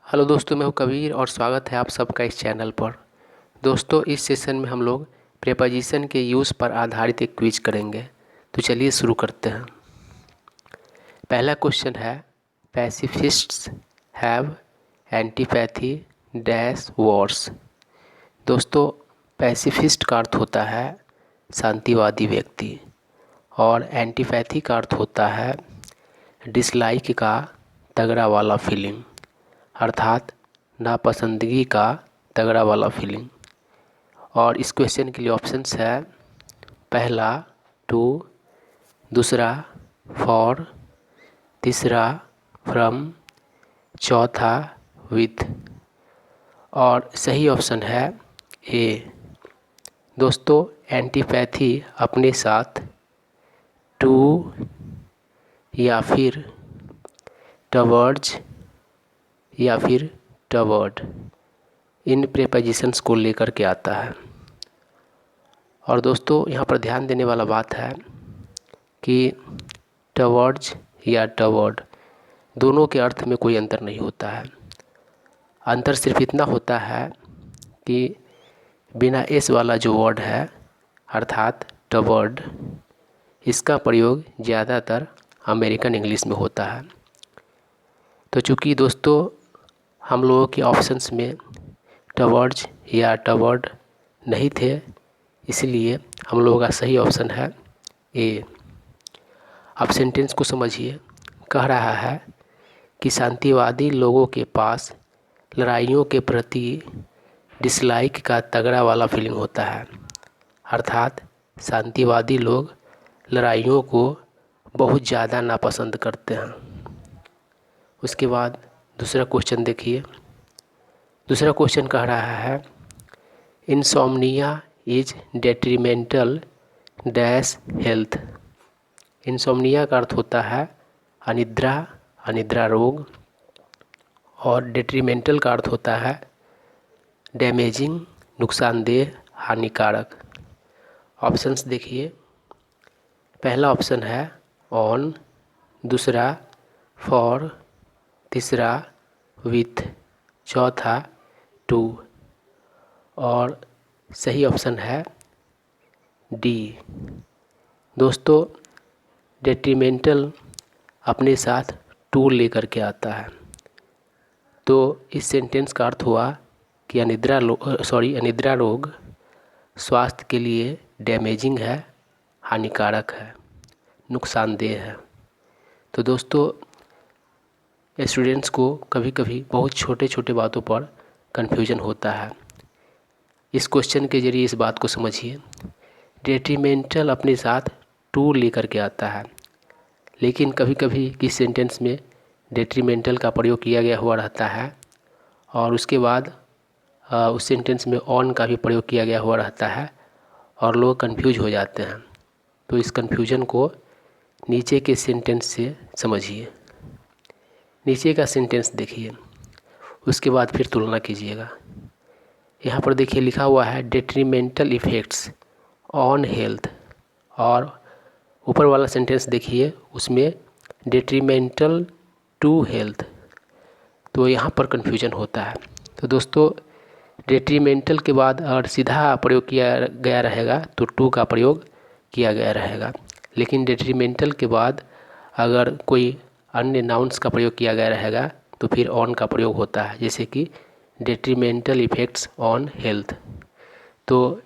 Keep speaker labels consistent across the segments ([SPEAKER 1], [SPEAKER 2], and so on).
[SPEAKER 1] Hello दोस्तों, मैं हूं कबीर और स्वागत है आप सबका इस चैनल पर। दोस्तों, इस सेशन में हम लोग प्रेपोजिशन के यूज़ पर आधारित एक क्विज करेंगे। तो चलिए शुरू करते हैं। पहला क्वेश्चन है, पैसिफिस्ट्स हैव एंटीपैथी डैश वॉर्स। दोस्तों, पैसिफिस्ट का अर्थ होता है शांतिवादी व्यक्ति और एंटीपैथी का अर्थ होता है डिसलाइक का तगड़ा वाला फीलिंग, अर्थात नापसंदगी का तगड़ा वाला फीलिंग। और इस क्वेश्चन के लिए ऑप्शंस है पहला टू, दूसरा फॉर, तीसरा फ्रॉम, चौथा विथ और सही ऑप्शन है ए। दोस्तों, एंटीपैथी अपने साथ टू या फिर टवर्ड्स या फिर टवर्ड इन प्रेपोजिशंस को लेकर के आता है। और दोस्तों, यहाँ पर ध्यान देने वाला बात है कि टवर्ड्स या टवर्ड दोनों के अर्थ में कोई अंतर नहीं होता है। अंतर सिर्फ इतना होता है कि बिना एस वाला जो वर्ड है अर्थात टवर्ड, इसका प्रयोग ज़्यादातर अमेरिकन इंग्लिश में होता है। तो चूँकि दोस्तों हम लोगों के ऑप्शंस में टवर्ड्स या टवर्ड नहीं थे, इसलिए हम लोगों का सही ऑप्शन है ए। अब सेंटेंस को समझिए। कह रहा है कि शांतिवादी लोगों के पास लड़ाइयों के प्रति डिसलाइक का तगड़ा वाला फीलिंग होता है, अर्थात शांतिवादी लोग लड़ाइयों को बहुत ज़्यादा नापसंद करते हैं। उसके बाद दूसरा क्वेश्चन देखिए। दूसरा क्वेश्चन कह रहा है insomnia is detrimental dash health. Insomnia का अर्थ होता है अनिद्रा, अनिद्रा रोग, और डेट्रीमेंटल का अर्थ होता है डैमेजिंग, नुकसानदेह, हानिकारक। ऑप्शंस देखिए। पहला ऑप्शन है ऑन, दूसरा फॉर, तीसरा विथ, चौथा टू और सही ऑप्शन है डी। दोस्तों, डेट्रीमेंटल अपने साथ टू लेकर के आता है। तो इस सेंटेंस का अर्थ हुआ कि अनिद्रा रोग स्वास्थ्य के लिए डैमेजिंग है, हानिकारक है, नुकसानदेह है। तो दोस्तों, स्टूडेंट्स को कभी कभी बहुत छोटे छोटे बातों पर कन्फ्यूजन होता है। इस क्वेश्चन के जरिए इस बात को समझिए। डेट्रीमेंटल अपने साथ टू लेकर के आता है, लेकिन कभी कभी किस सेंटेंस में डेट्रीमेंटल का प्रयोग किया गया हुआ रहता है और उसके बाद उस सेंटेंस में ऑन का भी प्रयोग किया गया हुआ रहता है और लोग कंफ्यूज हो जाते हैं। तो इस कंफ्यूजन को नीचे के सेंटेंस से समझिए। नीचे का सेंटेंस देखिए, उसके बाद फिर तुलना कीजिएगा। यहाँ पर देखिए लिखा हुआ है डेट्रीमेंटल इफ़ेक्ट्स ऑन हेल्थ, और ऊपर वाला सेंटेंस देखिए उसमें डेट्रीमेंटल टू हेल्थ। तो यहाँ पर कन्फ्यूजन होता है। तो दोस्तों, डेट्रीमेंटल के बाद अगर सीधा प्रयोग किया गया रहेगा तो टू का प्रयोग किया गया रहेगा, लेकिन डेट्रीमेंटल के बाद अगर कोई अन्य नाउन्स का प्रयोग किया गया रहेगा तो फिर ऑन का प्रयोग होता है, जैसे कि डेट्रीमेंटल इफ़ेक्ट्स ऑन हेल्थ। तो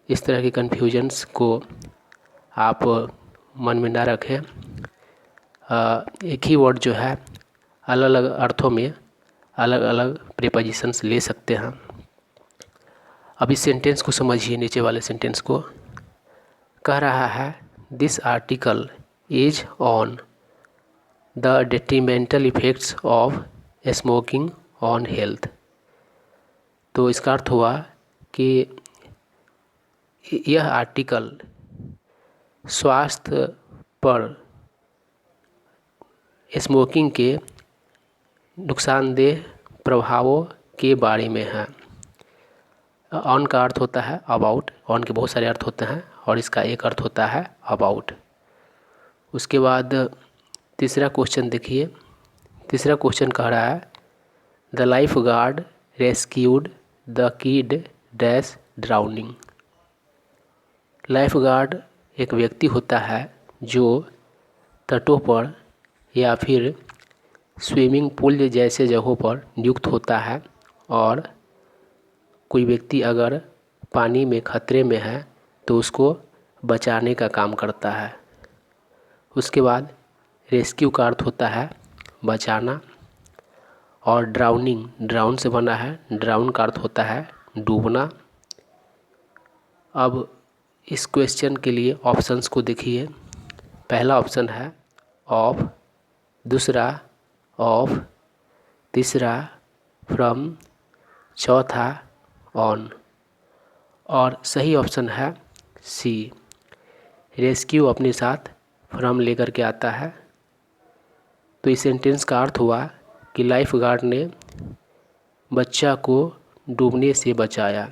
[SPEAKER 1] इस तरह के कन्फ्यूजन्स को आप मन में ना रखें। एक ही वर्ड जो है अलग अलग अर्थों में अलग अलग प्रीपोजिशंस ले सकते हैं। अब इस सेंटेंस को समझिए। नीचे वाले सेंटेंस को कह रहा है this article is on the detrimental effects of smoking on health. तो इसका अर्थ हुआ कि यह आर्टिकल स्वास्थ्य पर स्मोकिंग के नुकसानदेह प्रभावों के बारे में है। ऑन का अर्थ होता है अबाउट, ऑन के बहुत सारे अर्थ होते हैं और इसका एक अर्थ होता है अबाउट। उसके बाद तीसरा क्वेश्चन देखिए। तीसरा क्वेश्चन कह रहा है the life guard rescued the kid dash drowning. Life guard एक व्यक्ति होता है जो तटों पर या फिर स्विमिंग पूल जैसे जगहों पर नियुक्त होता है और कोई व्यक्ति अगर पानी में खतरे में है तो उसको बचाने का काम करता है। उसके बाद रेस्क्यू का अर्थ होता है बचाना, और ड्राउन से बना है, ड्राउन का अर्थ होता है डूबना। अब इस क्वेश्चन के लिए ऑप्शंस को देखिए। पहला ऑप्शन है ऑफ, दूसरा ऑफ, तीसरा फ्रॉम, चौथा ऑन, और सही ऑप्शन है सी, रेस्क्यू अपने साथ फ्रॉम लेकर के आता है। तो इस सेंटेंस का अर्थ हुआ कि लाइफ गार्ड ने बच्चा को डूबने से बचाया।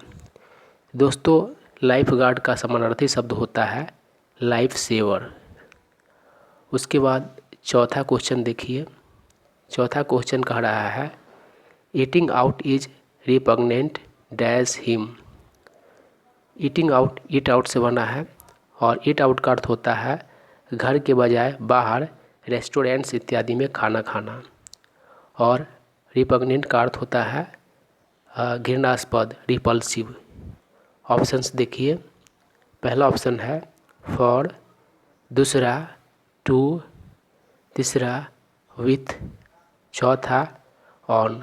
[SPEAKER 1] दोस्तों, लाइफ गार्ड का समानार्थी शब्द होता है लाइफ सेवर। उसके बाद चौथा क्वेश्चन देखिए। चौथा क्वेश्चन कह रहा है eating out is repugnant dash him. Eating out eat out से बना है और ईट आउट का अर्थ होता है घर के बजाय बाहर रेस्टोरेंट्स इत्यादि में खाना खाना, और रिपग्नेंट का अर्थ होता है घृणास्पद, रिपल्सिव। ऑप्शंस देखिए। पहला ऑप्शन है फॉर, दूसरा टू, तीसरा विथ, चौथा ऑन,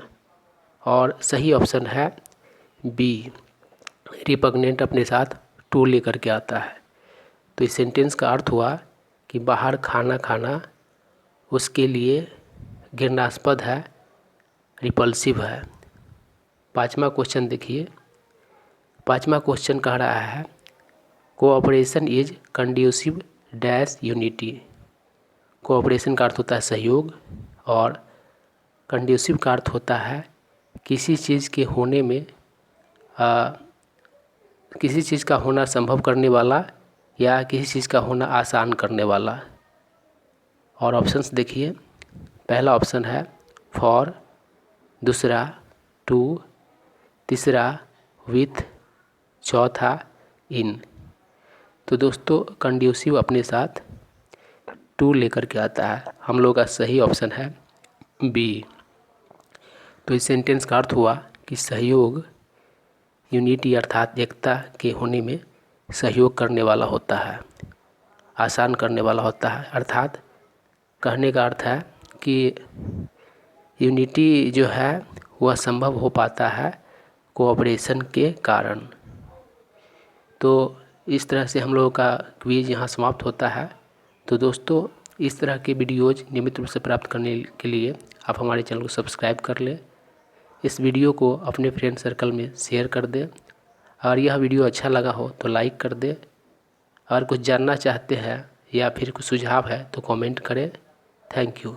[SPEAKER 1] और सही ऑप्शन है बी, रिपग्नेंट अपने साथ टू लेकर के आता है। तो इस सेंटेंस का अर्थ हुआ कि बाहर खाना खाना उसके लिए घृणास्पद है, रिपल्सिव है। पांचवा क्वेश्चन देखिए। पांचवा क्वेश्चन कह रहा है cooperation is conducive dash unity. Cooperation का अर्थ होता है सहयोग, और कंड्यूसिव का अर्थ होता है किसी चीज़ के होने में किसी चीज़ का होना संभव करने वाला या किसी चीज़ का होना आसान करने वाला। और ऑप्शंस देखिए। पहला ऑप्शन है फॉर, दूसरा टू, तीसरा विथ, चौथा इन। तो दोस्तों, कंड्यूसिव अपने साथ टू लेकर के आता है। हम लोग का सही ऑप्शन है बी। तो इस सेंटेंस का अर्थ हुआ कि सहयोग, यूनिटी अर्थात एकता के होने में सहयोग करने वाला होता है, आसान करने वाला होता है। अर्थात कहने का अर्थ है कि यूनिटी जो है वह संभव हो पाता है कोऑपरेशन के कारण। तो इस तरह से हम लोगों का क्विज यहाँ समाप्त होता है। तो दोस्तों, इस तरह के वीडियोज़ नियमित रूप से प्राप्त करने के लिए आप हमारे चैनल को सब्सक्राइब कर लें। इस वीडियो को अपने फ्रेंड सर्कल में शेयर कर दें, और यह वीडियो अच्छा लगा हो तो लाइक कर दें। और कुछ जानना चाहते हैं या फिर कुछ सुझाव है तो कमेंट करें। Thank you.